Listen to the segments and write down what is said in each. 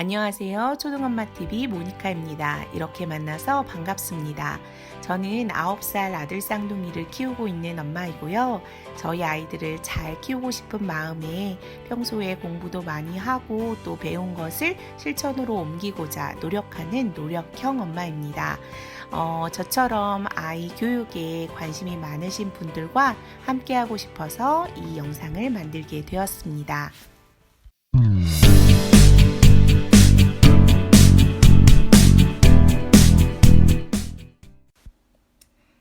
안녕하세요. 초등엄마TV 모니카입니다. 이렇게 만나서 반갑습니다. 저는 9살 아들 쌍둥이를 키우고 있는 엄마이고요. 저희 아이들을 잘 키우고 싶은 마음에 평소에 공부도 많이 하고 또 배운 것을 실천으로 옮기고자 노력하는 노력형 엄마입니다. 저처럼 아이 교육에 관심이 많으신 분들과 함께하고 싶어서 이 영상을 만들게 되었습니다.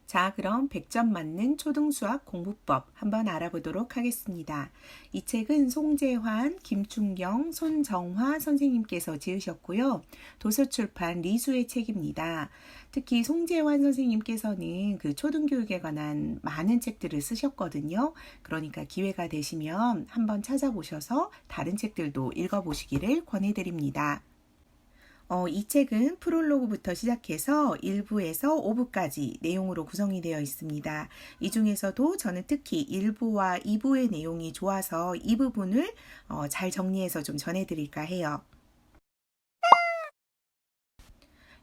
자, 그럼 100점 맞는 초등수학 공부법 한번 알아보도록 하겠습니다. 이 책은 송재환, 김춘경, 손정화 선생님께서 지으셨고요. 도서출판 리수의 책입니다. 특히 송재환 선생님께서는 그 초등교육에 관한 많은 책들을 쓰셨거든요. 그러니까 기회가 되시면 한번 찾아보셔서 다른 책들도 읽어보시기를 권해드립니다. 이 책은 프롤로그부터 시작해서 1부에서 5부까지 내용으로 구성이 되어 있습니다. 이 중에서도 저는 특히 1부와 2부의 내용이 좋아서 이 부분을 잘 정리해서 좀 전해드릴까 해요.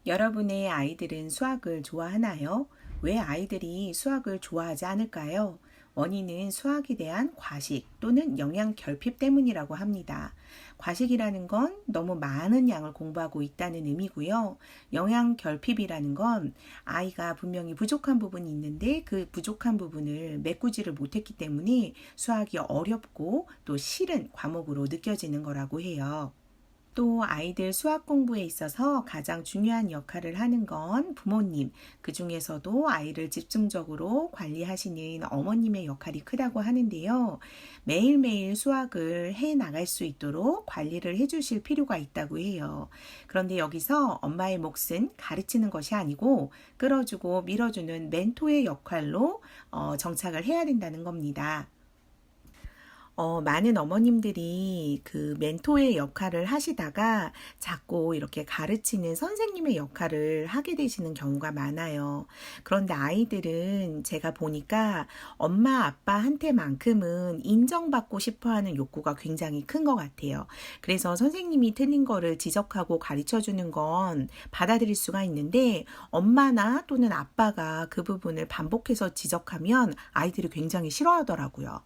여러분의 아이들은 수학을 좋아하나요? 왜 아이들이 수학을 좋아하지 않을까요? 원인은 수학에 대한 과식 또는 영양 결핍 때문이라고 합니다. 과식이라는 건 너무 많은 양을 공부하고 있다는 의미고요. 영양 결핍이라는 건 아이가 분명히 부족한 부분이 있는데 그 부족한 부분을 메꾸지를 못했기 때문에 수학이 어렵고 또 싫은 과목으로 느껴지는 거라고 해요. 또 아이들 수학 공부에 있어서 가장 중요한 역할을 하는 건 부모님, 그 중에서도 아이를 집중적으로 관리하시는 어머님의 역할이 크다고 하는데요. 매일매일 수학을 해 나갈 수 있도록 관리를 해 주실 필요가 있다고 해요. 그런데 여기서 엄마의 몫은 가르치는 것이 아니고 끌어주고 밀어주는 멘토의 역할로 정착을 해야 된다는 겁니다. 많은 어머님들이 그 멘토의 역할을 하시다가 자꾸 이렇게 가르치는 선생님의 역할을 하게 되시는 경우가 많아요. 그런데 아이들은 제가 보니까 엄마 아빠한테만큼은 인정받고 싶어 하는 욕구가 굉장히 큰 것 같아요. 그래서 선생님이 틀린 거를 지적하고 가르쳐 주는 건 받아들일 수가 있는데 엄마나 또는 아빠가 그 부분을 반복해서 지적하면 아이들이 굉장히 싫어하더라고요.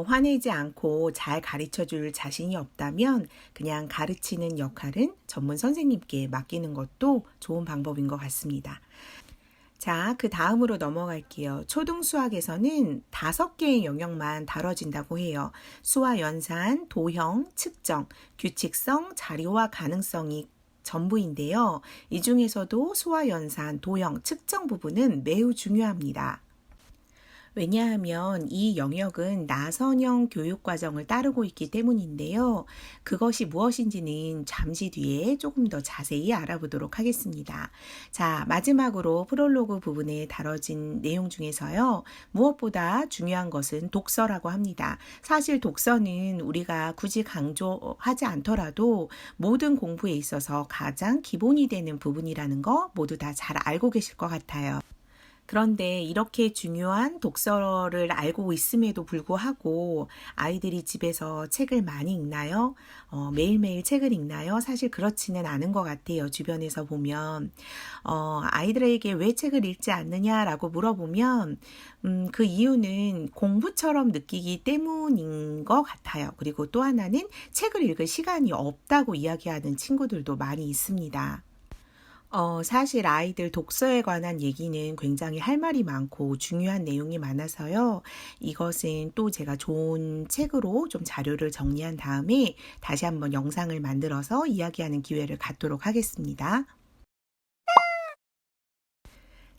화내지 않고 잘 가르쳐 줄 자신이 없다면 그냥 가르치는 역할은 전문 선생님께 맡기는 것도 좋은 방법인 것 같습니다. 자, 그 다음으로 넘어갈게요. 초등수학에서는 5개의 영역만 다뤄진다고 해요. 수와 연산, 도형, 측정, 규칙성, 자료화 가능성이 전부인데요. 이 중에서도 수와 연산, 도형, 측정 부분은 매우 중요합니다. 왜냐하면 이 영역은 나선형 교육과정을 따르고 있기 때문인데요. 그것이 무엇인지는 잠시 뒤에 조금 더 자세히 알아보도록 하겠습니다. 자, 마지막으로 프롤로그 부분에 다뤄진 내용 중에서요. 무엇보다 중요한 것은 독서라고 합니다. 사실 독서는 우리가 굳이 강조하지 않더라도 모든 공부에 있어서 가장 기본이 되는 부분이라는 거 모두 다 잘 알고 계실 것 같아요. 그런데 이렇게 중요한 독서를 알고 있음에도 불구하고 아이들이 집에서 책을 많이 읽나요? 매일매일 책을 읽나요? 사실 그렇지는 않은 것 같아요. 주변에서 보면. 아이들에게 왜 책을 읽지 않느냐라고 물어보면 그 이유는 공부처럼 느끼기 때문인 것 같아요. 그리고 또 하나는 책을 읽을 시간이 없다고 이야기하는 친구들도 많이 있습니다. 사실 아이들 독서에 관한 얘기는 굉장히 할 말이 많고 중요한 내용이 많아서요. 이것은 또 제가 좋은 책으로 좀 자료를 정리한 다음에 다시 한번 영상을 만들어서 이야기하는 기회를 갖도록 하겠습니다.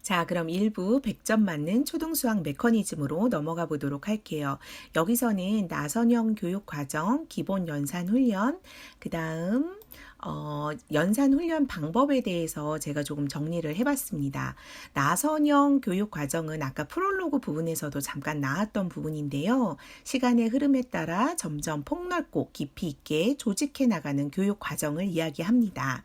자, 그럼 1부 100점 맞는 초등수학 메커니즘으로 넘어가 보도록 할게요. 여기서는 나선형 교육과정, 기본 연산 훈련, 그 다음 연산 훈련 방법에 대해서 제가 조금 정리를 해봤습니다. 나선형 교육 과정은 아까 프롤로그 부분에서도 잠깐 나왔던 부분인데요. 시간의 흐름에 따라 점점 폭넓고 깊이 있게 조직해 나가는 교육 과정을 이야기합니다.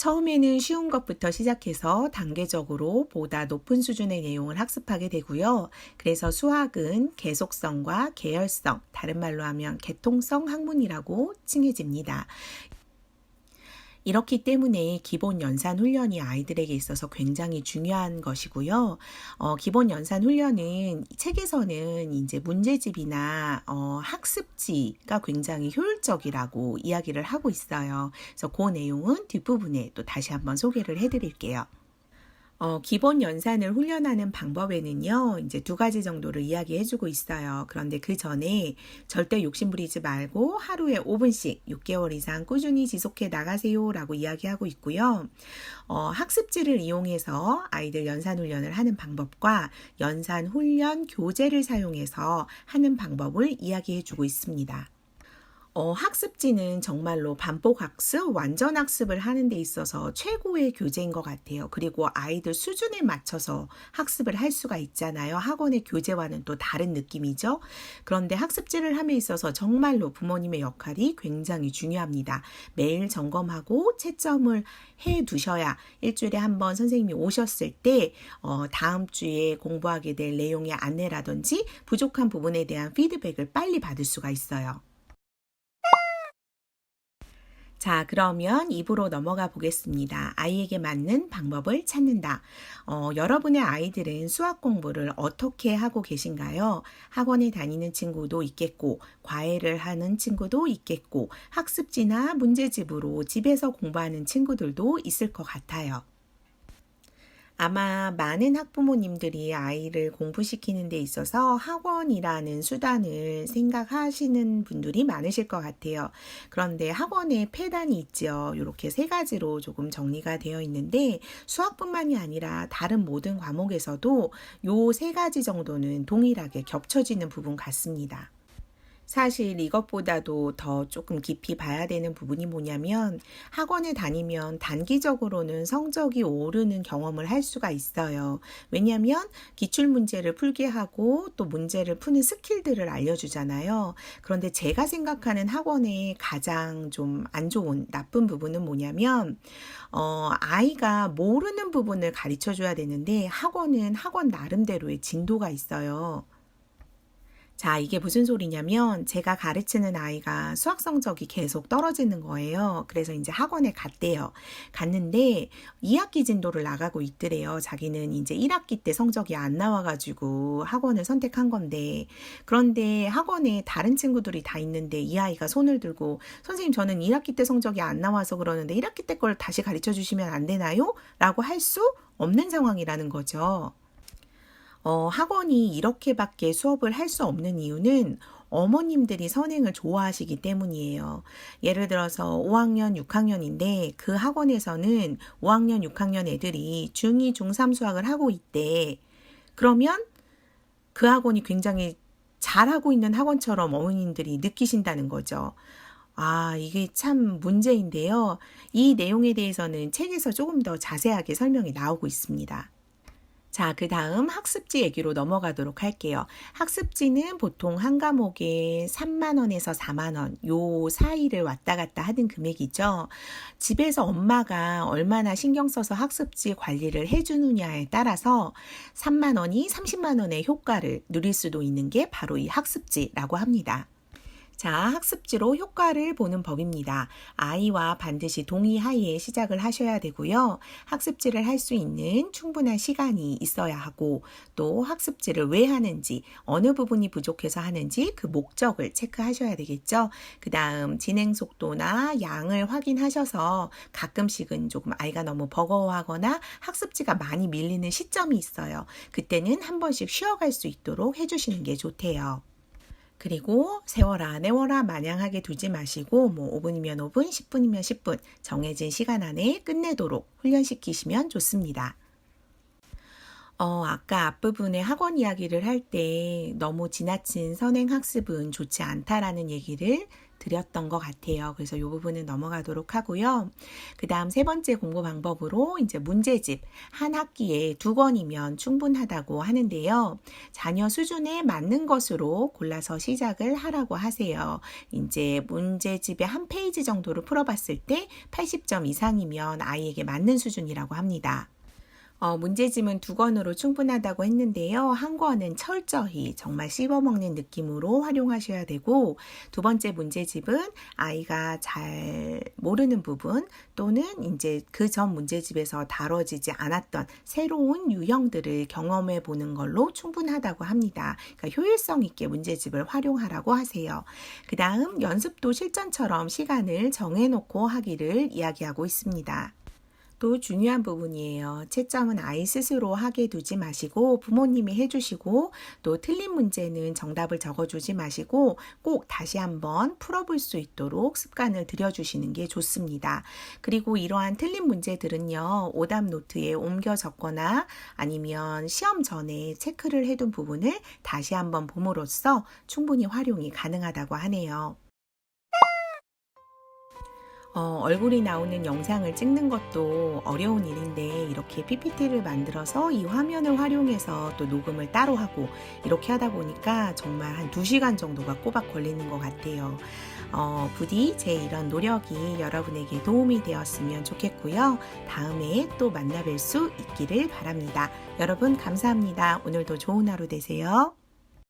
처음에는 쉬운 것부터 시작해서 단계적으로 보다 높은 수준의 내용을 학습하게 되고요. 그래서 수학은 계속성과 계열성, 다른 말로 하면 계통성 학문이라고 칭해집니다. 이렇기 때문에 기본 연산 훈련이 아이들에게 있어서 굉장히 중요한 것이고요. 기본 연산 훈련은 책에서는 이제 문제집이나 학습지가 굉장히 효율적이라고 이야기를 하고 있어요. 그래서 그 내용은 뒷부분에 또 다시 한번 소개를 해드릴게요. 기본 연산을 훈련하는 방법에는요, 이제 두 가지 정도를 이야기해주고 있어요. 그런데 그 전에 절대 욕심부리지 말고 하루에 5분씩 6개월 이상 꾸준히 지속해 나가세요 라고 이야기하고 있고요. 학습지를 이용해서 아이들 연산 훈련을 하는 방법과 연산 훈련 교재를 사용해서 하는 방법을 이야기해주고 있습니다. 학습지는 정말로 반복 학습, 완전 학습을 하는 데 있어서 최고의 교재인 것 같아요. 그리고 아이들 수준에 맞춰서 학습을 할 수가 있잖아요. 학원의 교재와는 또 다른 느낌이죠. 그런데 학습지를 함에 있어서 정말로 부모님의 역할이 굉장히 중요합니다. 매일 점검하고 채점을 해 두셔야 일주일에 한 번 선생님이 오셨을 때 다음 주에 공부하게 될 내용의 안내라든지 부족한 부분에 대한 피드백을 빨리 받을 수가 있어요. 자, 그러면 2부로 넘어가 보겠습니다. 아이에게 맞는 방법을 찾는다. 여러분의 아이들은 수학 공부를 어떻게 하고 계신가요? 학원에 다니는 친구도 있겠고, 과외를 하는 친구도 있겠고, 학습지나 문제집으로 집에서 공부하는 친구들도 있을 것 같아요. 아마 많은 학부모님들이 아이를 공부시키는 데 있어서 학원이라는 수단을 생각하시는 분들이 많으실 것 같아요. 그런데 학원에 폐단이 있죠. 이렇게 세 가지로 조금 정리가 되어 있는데 수학뿐만이 아니라 다른 모든 과목에서도 요 세 가지 정도는 동일하게 겹쳐지는 부분 같습니다. 사실 이것보다도 더 조금 깊이 봐야 되는 부분이 뭐냐면 학원에 다니면 단기적으로는 성적이 오르는 경험을 할 수가 있어요. 왜냐하면 기출문제를 풀게 하고 또 문제를 푸는 스킬들을 알려주잖아요. 그런데 제가 생각하는 학원의 가장 좀 안 좋은 나쁜 부분은 뭐냐면 아이가 모르는 부분을 가르쳐 줘야 되는데 학원은 학원 나름대로의 진도가 있어요. 자, 이게 무슨 소리냐면 제가 가르치는 아이가 수학 성적이 계속 떨어지는 거예요. 그래서 이제 학원에 갔대요. 갔는데 2학기 진도를 나가고 있더래요. 자기는 이제 1학기 때 성적이 안 나와가지고 학원을 선택한 건데, 그런데 학원에 다른 친구들이 다 있는데 이 아이가 손을 들고 선생님 저는 1학기 때 성적이 안 나와서 그러는데 1학기 때 걸 다시 가르쳐 주시면 안 되나요? 라고 할 수 없는 상황이라는 거죠. 학원이 이렇게밖에 수업을 할 수 없는 이유는 어머님들이 선행을 좋아하시기 때문이에요. 예를 들어서 5학년, 6학년인데 그 학원에서는 5학년, 6학년 애들이 중2, 중3 수학을 하고 있대. 그러면 그 학원이 굉장히 잘하고 있는 학원처럼 어머님들이 느끼신다는 거죠. 아, 이게 참 문제인데요. 이 내용에 대해서는 책에서 조금 더 자세하게 설명이 나오고 있습니다. 자, 그 다음 학습지 얘기로 넘어가도록 할게요. 학습지는 보통 한 과목에 3만 원에서 4만 원, 요 사이를 왔다 갔다 하는 금액이죠. 집에서 엄마가 얼마나 신경 써서 학습지 관리를 해주느냐에 따라서 3만 원이 30만 원의 효과를 누릴 수도 있는 게 바로 이 학습지라고 합니다. 자, 학습지로 효과를 보는 법입니다. 아이와 반드시 동의하에 시작을 하셔야 되고요. 학습지를 할 수 있는 충분한 시간이 있어야 하고 또 학습지를 왜 하는지, 어느 부분이 부족해서 하는지 그 목적을 체크하셔야 되겠죠. 그 다음 진행 속도나 양을 확인하셔서 가끔씩은 조금 아이가 너무 버거워하거나 학습지가 많이 밀리는 시점이 있어요. 그때는 한 번씩 쉬어갈 수 있도록 해주시는 게 좋대요. 그리고 세워라 내워라 마냥하게 두지 마시고 5분이면 5분, 10분이면 10분 정해진 시간 안에 끝내도록 훈련시키시면 좋습니다. 아까 앞부분에 학원 이야기를 할 때 너무 지나친 선행학습은 좋지 않다라는 얘기를 드렸던 것 같아요. 그래서 이 부분은 넘어가도록 하고요. 그 다음 세 번째 공부 방법으로 이제 문제집 한 학기에 2권이면 충분하다고 하는데요. 자녀 수준에 맞는 것으로 골라서 시작을 하라고 하세요. 이제 문제집의 한 페이지 정도를 풀어봤을 때 80점 이상이면 아이에게 맞는 수준이라고 합니다. 문제집은 2권으로 충분하다고 했는데요. 한 권은 철저히 정말 씹어먹는 느낌으로 활용하셔야 되고, 2번째 문제집은 아이가 잘 모르는 부분 또는 이제 그 전 문제집에서 다뤄지지 않았던 새로운 유형들을 경험해 보는 걸로 충분하다고 합니다. 그러니까 효율성 있게 문제집을 활용하라고 하세요. 그 다음 연습도 실전처럼 시간을 정해놓고 하기를 이야기하고 있습니다. 또 중요한 부분이에요. 채점은 아이 스스로 하게 두지 마시고 부모님이 해주시고, 또 틀린 문제는 정답을 적어주지 마시고 꼭 다시 한번 풀어볼 수 있도록 습관을 들여주시는 게 좋습니다. 그리고 이러한 틀린 문제들은요, 오답 노트에 옮겨 적거나 아니면 시험 전에 체크를 해둔 부분을 다시 한번 봄으로써 충분히 활용이 가능하다고 하네요. 얼굴이 나오는 영상을 찍는 것도 어려운 일인데, 이렇게 PPT를 만들어서 이 화면을 활용해서 또 녹음을 따로 하고 이렇게 하다 보니까 정말 한 2시간 정도가 꼬박 걸리는 것 같아요. 부디 제 이런 노력이 여러분에게 도움이 되었으면 좋겠고요. 다음에 또 만나뵐 수 있기를 바랍니다. 여러분 감사합니다. 오늘도 좋은 하루 되세요.